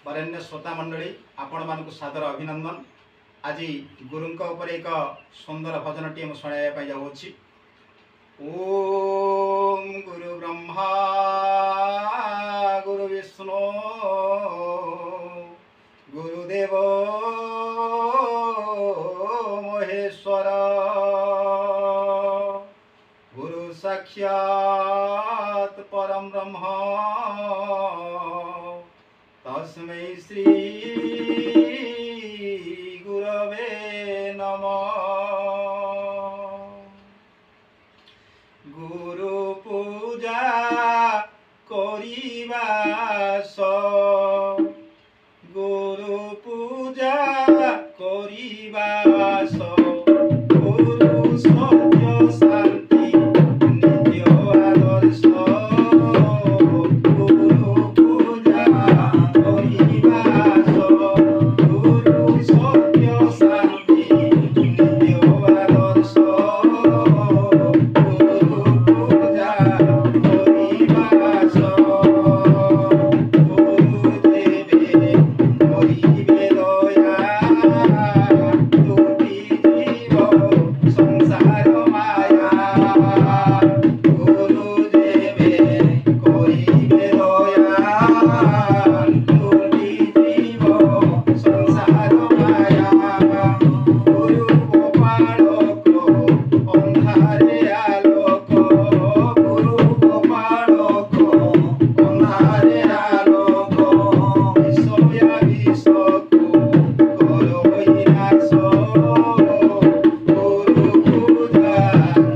वरेण्य श्रोता मंडली आपण मानक सादर अभिनंदन। आज गुरु उपर एक सुंदर भजन टी शुणाइबा जाऊँगी। ओम गुरु ब्रह्मा गुरु विष्णु गुरुदेव महेश्वर गुरु साक्षात् परम ब्रह्म तस्मै श्री गुरवे नमः। गुरु पूजा करिबा गुरु पूजा करिबा गुरु सत्य शांति नित्य आदर्श गुरु पूजा करिबा गुरु सत्य शांति नित्य आदर्श गुरु पूजा करिबा गुरुदेवे करिबे दया तुटी जीव संसार माया गुरुदेवे करिबे दया तुटी जीव संसार माया गुरु गोपालक अंधारे आलोक गुरु गोपालक अंधारे आलोक विषया विषकु करो विनाश गुरु पूजा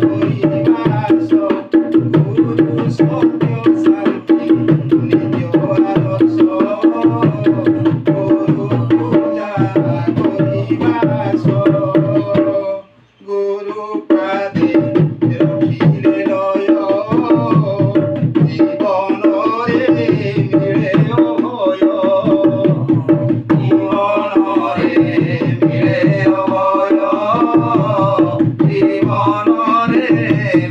करिबास गुरु सत्य शांति नित्य आदर्श गुरु पूजा करिबास गुरु पादे रखिले लय जीवन रे मिले भय जीवन रे मिले भय जीवन रे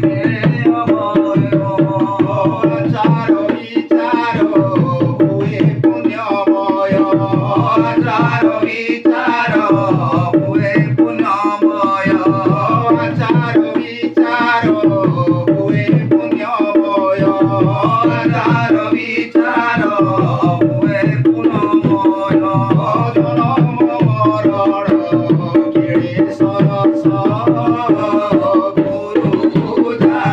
मिले भय चार विचार हुए पुण्यमय चार विचार हुए पुण्यमय चार विचार हुए पुण्यमय चार विचार हुए पुण्यमय जन्म मरण केळे सरस गुरु पूजा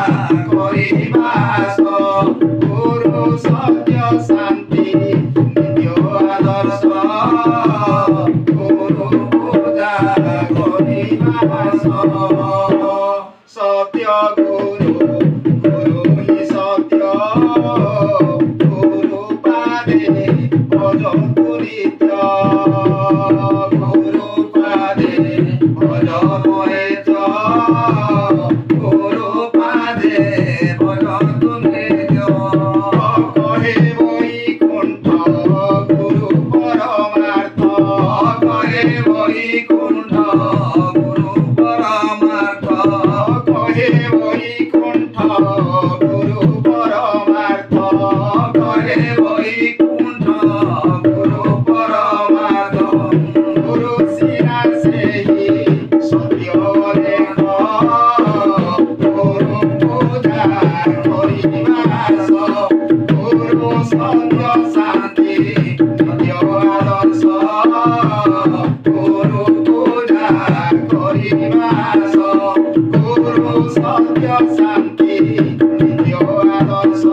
करिबास गुरु सत्य शांति नित्य आदर्श गुरु पूजा करिबास सत्य गुरु गुरु हि सत्य गुरु पादे भजतु नित्य गुरु पादे भजतु नित्य गुरु पादे भजतु नित्य कहे वैकुंठ गुरु परमार्थ कहे वैकुंठ गुरु परमार्थ कहे वैकुंठ गुरु परमार्थ कहे वैकुंठ गुरु परमार्थ गुरु शिरा सेहि सत्य लेख गुरु पूजा करिबास गुरु सत्य शांति नित्य आदर्श गुरु पूजा करिबास गुरु सत्य शांति नित्य आदर्श